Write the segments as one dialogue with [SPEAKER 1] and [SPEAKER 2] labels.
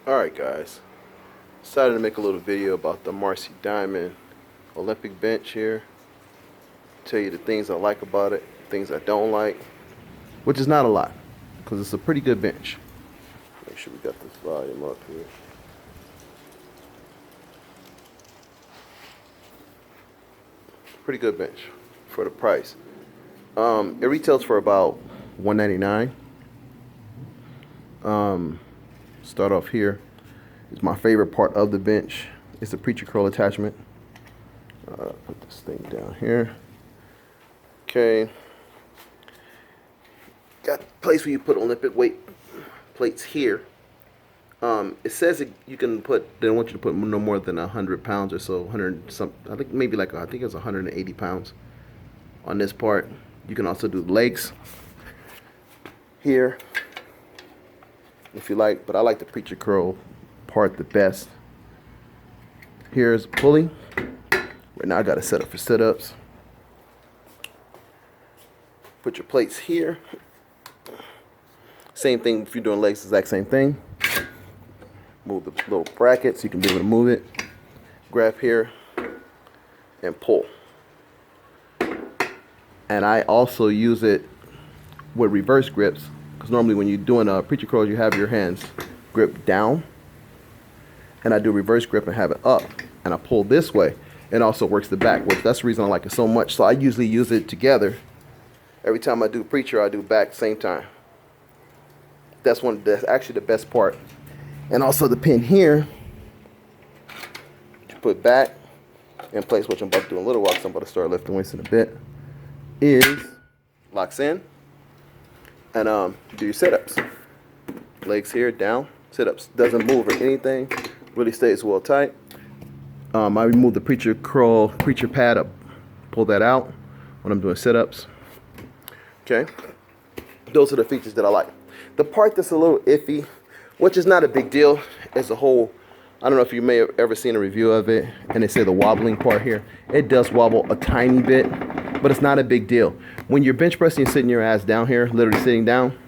[SPEAKER 1] Alright guys, decided to make a little video about the Marcy Diamond Olympic bench here. Tell you the things I like about it, things I don't like, which is not a lot, because it's a pretty good bench. Make sure we got this volume up here. Pretty good bench for the price. It retails for about $199. Start off here. It's my favorite part of the bench. It's the preacher curl attachment. Put this thing down here. Okay. Got a place where you put Olympic weight plates here. It says you can put. They don't want you to put no more than 100 pounds or so. 100 some. I think maybe like I think it's 180 pounds on this part. You can also do legs here if you like, but I like the preacher curl part the best. Here's pulley. Right now I got it set up for sit-ups. Put your plates here. Same thing if you're doing legs, exact same thing. Move the little bracket so you can be able to move it. Grab here and pull. And I also use it with reverse grips, because normally when you're doing a preacher curl, you have your hands grip down, and I do reverse grip and have it up, and I pull this way. It also works the back, which that's the reason I like it so much. So I usually use it together. Every time I do preacher, I do back same time. That's actually the best part. And also the pin here, you put back in place, which I'm about to do in a little while, because I'm about to start lifting weights in a bit, is locks in, and do your sit-ups. Legs here, down, sit-ups. Doesn't move or anything, really stays well tight. I remove the preacher curl, preacher pad up, pull that out when I'm doing sit-ups. Okay, those are the features that I like. The part that's a little iffy, which is not a big deal, is the whole, I don't know if you may have ever seen a review of it, and they say the wobbling part here. It does wobble a tiny bit, but it's not a big deal. When you're bench pressing and sitting your ass down here, literally sitting down,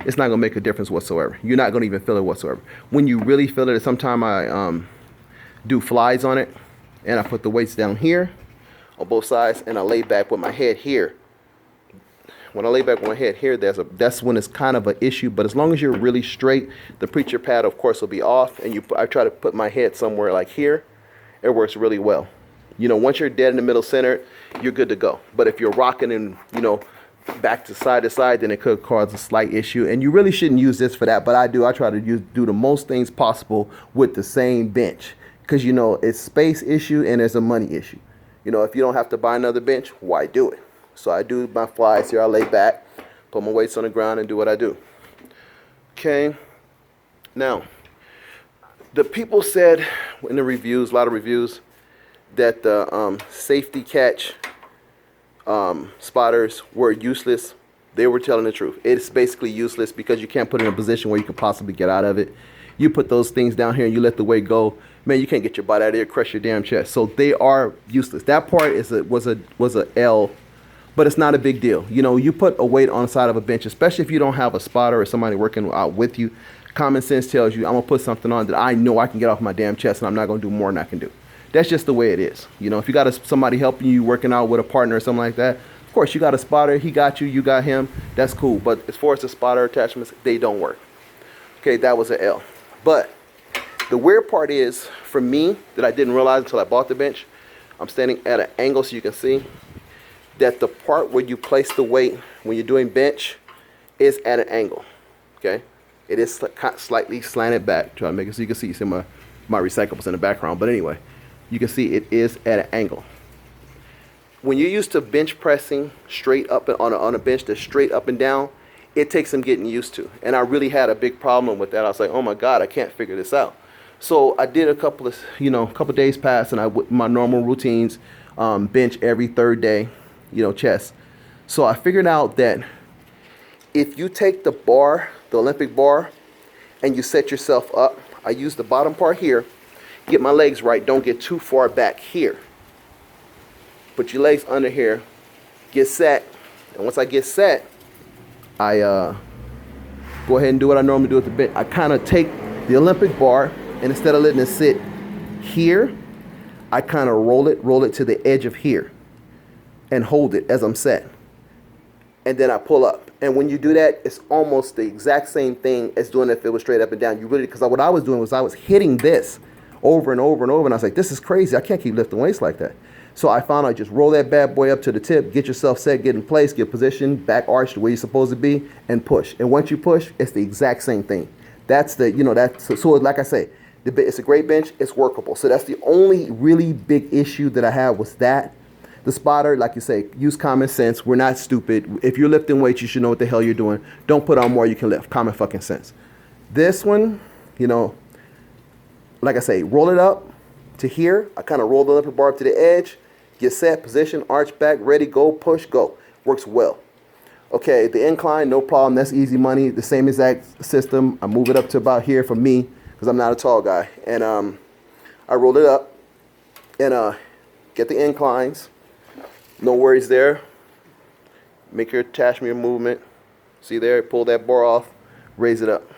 [SPEAKER 1] it's not gonna make a difference whatsoever. You're not gonna even feel it whatsoever. When you really feel it, sometimes I do flies on it, and I put the weights down here on both sides, and I lay back with my head here. When I lay back with my head here, that's when it's kind of an issue. But as long as you're really straight, the preacher pad, of course, will be off. And I try to put my head somewhere like here. It works really well. You know, once you're dead in the middle center, you're good to go. But if you're rocking and, you know, back to side, then it could cause a slight issue. And you really shouldn't use this for that. But I do. I try to do the most things possible with the same bench. Because, you know, it's space issue and there's a money issue. You know, if you don't have to buy another bench, why do it? So I do my flies here. I lay back, put my weights on the ground, and do what I do. Okay. Now, the people said in the reviews, a lot of reviews, that the safety catch spotters were useless. They were telling the truth. It's basically useless because you can't put it in a position where you could possibly get out of it. You put those things down here and you let the weight go, man, you can't get your butt out of here, crush your damn chest. So they are useless. That part was a L. But it's not a big deal. You know, you put a weight on the side of a bench, especially if you don't have a spotter or somebody working out with you. Common sense tells you I'm going to put something on that I know I can get off my damn chest, and I'm not going to do more than I can do. That's just the way it is. You know, if you got somebody helping you, working out with a partner or something like that, of course, you got a spotter. He got you. You got him. That's cool. But as far as the spotter attachments, they don't work. Okay, that was an L. But the weird part is, for me, that I didn't realize until I bought the bench, I'm standing at an angle so you can see that the part where you place the weight when you're doing bench is at an angle. Okay, it is slightly slanted back. Try to make it so you can see. You see my recyclables in the background, but anyway, you can see it is at an angle. When you're used to bench pressing straight up on a bench that's straight up and down, it takes some getting used to. And I really had a big problem with that. I was like, oh my God, I can't figure this out. So I did a couple of days passed, and my normal routines, bench every third day. You know, chest. So I figured out that if you take the bar, the Olympic bar, and you set yourself up, I use the bottom part here, get my legs right, don't get too far back here. Put your legs under here, get set, and once I get set, I go ahead and do what I normally do at the bench. I kind of take the Olympic bar, and instead of letting it sit here, I kind of roll it to the edge of here and hold it as I'm set. And then I pull up. And when you do that, it's almost the exact same thing as doing it if it was straight up and down. You really, because what I was doing was I was hitting this over and over and over, and I was like, this is crazy. I can't keep lifting weights like that. So I found out just roll that bad boy up to the tip, get yourself set, get in place, get positioned, back arched where you're supposed to be, and push. And once you push, it's the exact same thing. That's the, so like I say, it's a great bench, it's workable. So that's the only really big issue that I have was that. The spotter, like you say, use common sense. We're not stupid. If you're lifting weights, you should know what the hell you're doing. Don't put on more you can lift. Common fucking sense. This one, like I say, roll it up to here. I kind of roll the Olympic bar up to the edge. Get set, position, arch back, ready, go, push, go. Works well. Okay, the incline, no problem. That's easy money. The same exact system. I move it up to about here for me because I'm not a tall guy. And I roll it up and get the inclines. No worries there. Make your attachment movement. See there, pull that bar off, raise it up.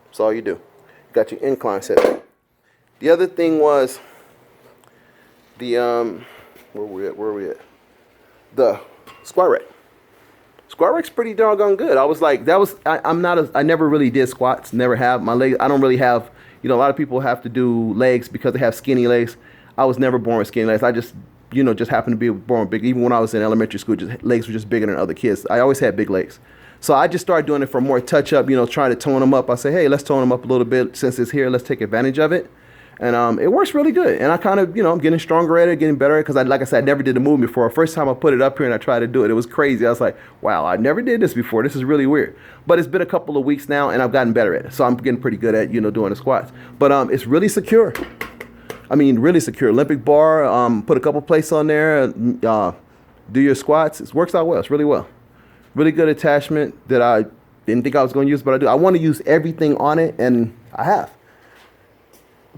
[SPEAKER 1] That's all you do. Got your incline set. The other thing was the where are we at? The squat rack. Squat rack's pretty doggone good. I was like, I never really did squats, never have. My legs, I don't really have, a lot of people have to do legs because they have skinny legs. I was never born with skinny legs. I just happened to be born big. Even when I was in elementary school, legs were just bigger than other kids. I always had big legs. So I just started doing it for more touch up, trying to tone them up. I say, hey, let's tone them up a little bit. Since it's here, let's take advantage of it. And it works really good. And I kind of, I'm getting stronger at it, getting better at it. Because like I said, I never did the movement before. First time I put it up here and I tried to do it, it was crazy. I was like, wow, I never did this before. This is really weird. But it's been a couple of weeks now and I've gotten better at it. So I'm getting pretty good at, doing the squats. But it's really secure. I mean, really secure. Olympic bar, put a couple plates on there, do your squats. It works out well. It's really well. Really good attachment that I didn't think I was going to use, but I do. I want to use everything on it, and I have.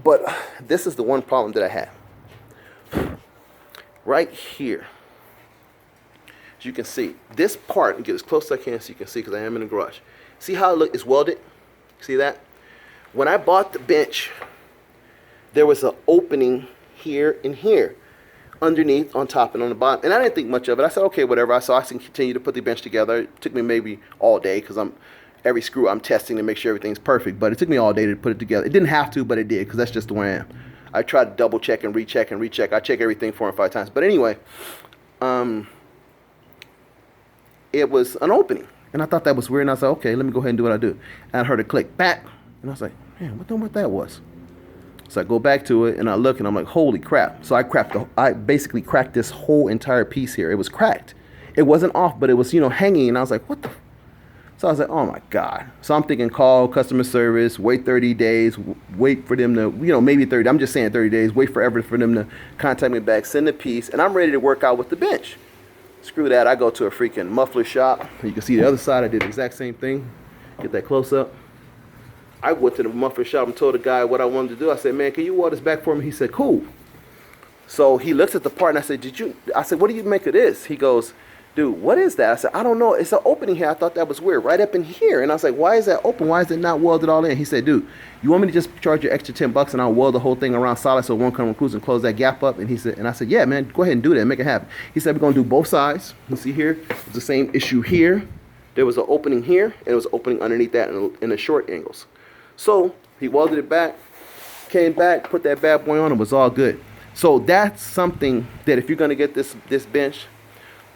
[SPEAKER 1] But this is the one problem that I have. Right here, as you can see, this part, and get as close as I can so you can see because I am in the garage. See how it's welded? See that? When I bought the bench, there was an opening here and here, underneath, on top, and on the bottom. And I didn't think much of it. I said, okay, whatever. So I can continue to put the bench together. It took me maybe all day because every screw I'm testing to make sure everything's perfect. But it took me all day to put it together. It didn't have to, but it did because that's just the way I am. I try to double check and recheck and recheck. I check everything 4 and 5 times. But anyway, it was an opening. And I thought that was weird. And I said, okay, let me go ahead and do what I do. And I heard it click back. And I was like, man, what that was? So I go back to it and I look and I'm like, holy crap. So I basically cracked this whole entire piece here. It was cracked. It wasn't off, but it was, hanging. And I was like, what the? So I was like, oh my God. So I'm thinking call customer service, wait 30 days, wait for them to, maybe 30. I'm just saying 30 days, wait forever for them to contact me back, send the piece. And I'm ready to work out with the bench. Screw that. I go to a freaking muffler shop. You can see the other side. I did the exact same thing. Get that close up. I went to the muffler shop and told the guy what I wanted to do. I said, man, can you weld this back for me? He said, cool. So he looks at the part and I said, what do you make of this? He goes, dude, what is that? I said, I don't know. It's an opening here. I thought that was weird. Right up in here. And I was like, why is that open? Why is it not welded all in? He said, dude, you want me to just charge you extra $10 and I'll weld the whole thing around solid so it won't come cruise and close that gap up? And I said, yeah, man, go ahead and do that. Make it happen. He said, we're going to do both sides. You see here, it's the same issue here. There was an opening here and there was an opening underneath that in the short angles. So he welded it back, came back, put that bad boy on, it was all good. So that's something that if you're going to get this bench,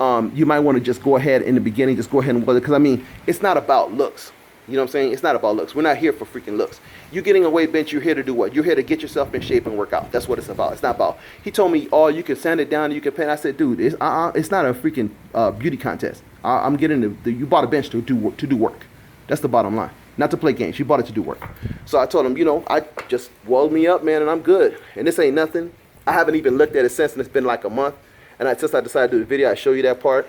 [SPEAKER 1] you might want to just go ahead in the beginning, just go ahead and weld it. Because, it's not about looks. You know what I'm saying? It's not about looks. We're not here for freaking looks. You're getting a weight bench, you're here to do what? You're here to get yourself in shape and work out. That's what it's about. It's not about, he told me, oh, you can sand it down and you can paint. I said, dude, it's not a freaking beauty contest. I'm getting you bought a bench to do work. That's the bottom line. Not to play games. You bought it to do work. So I told him, I just weld me up, man, and I'm good. And this ain't nothing. I haven't even looked at it since, and it's been like a month. And since I decided to do the video, I show you that part.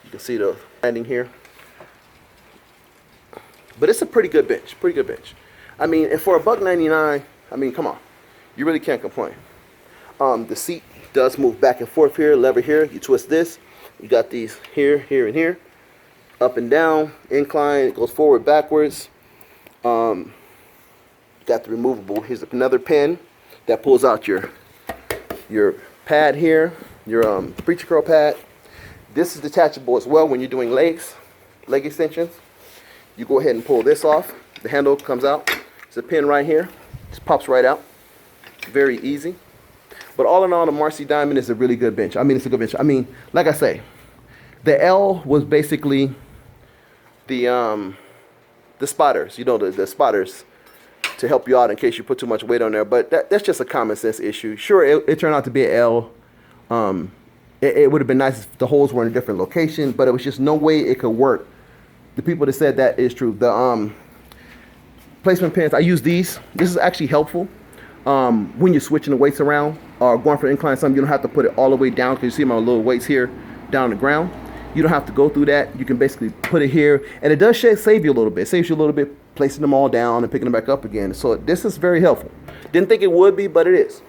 [SPEAKER 1] You can see the landing here. But it's a pretty good bench. Pretty good bench. And for $1.99, come on. You really can't complain. The seat does move back and forth here. Lever here. You twist this. You got these here, here, and here. Up and down, incline, it goes forward, backwards. got the removable. Here's another pin that pulls out your pad here, your preacher curl pad. This is detachable as well when you're doing leg extensions. You go ahead and pull this off. The handle comes out. It's a pin right here. Just pops right out. Very easy. But all in all, the Marcy Diamond is a really good bench. I mean, it's a good bench. I mean, like I say, the L was basically the spotters. You know, the spotters to help you out in case you put too much weight on there. But that's just a common sense issue. Sure, it turned out to be an L. It would have been nice if the holes were in a different location, but it was just no way it could work. The people that said that is true. The placement pins, I use these. This is actually helpful when you're switching the weights around or going for incline something. You don't have to put it all the way down, because you see my little weights here down on the ground. You don't have to go through that. You can basically put it here, and it does save you a little bit. It saves you a little bit placing them all down and picking them back up again. So this is very helpful. Didn't think it would be, but it is.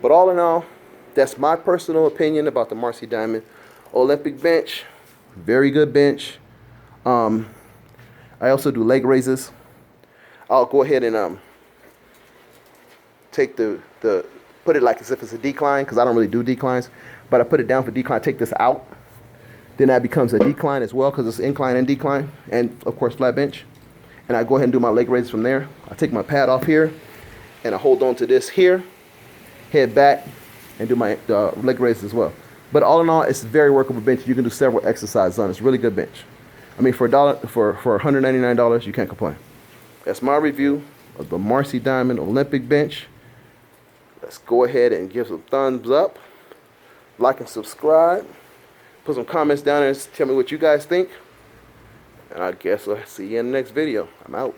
[SPEAKER 1] But all in all, that's my personal opinion about the Marcy Diamond Olympic bench. Very good bench. I also do leg raises. I'll go ahead and take put it like as if it's a decline, because I don't really do declines, but I put it down for decline. Take this out, then that becomes a decline as well, because it's incline and decline, and of course flat bench. And I go ahead and do my leg raises from there. I take my pad off here, and I hold on to this here, head back, and do my leg raises as well. But all in all, it's a very workable bench. You can do several exercises on it. It's a really good bench. I mean, for $199, you can't complain. That's my review of the Marcy Diamond Olympic bench. Let's go ahead and give some thumbs up, like and subscribe. Put some comments down there and tell me what you guys think. And I guess I'll see you in the next video. I'm out.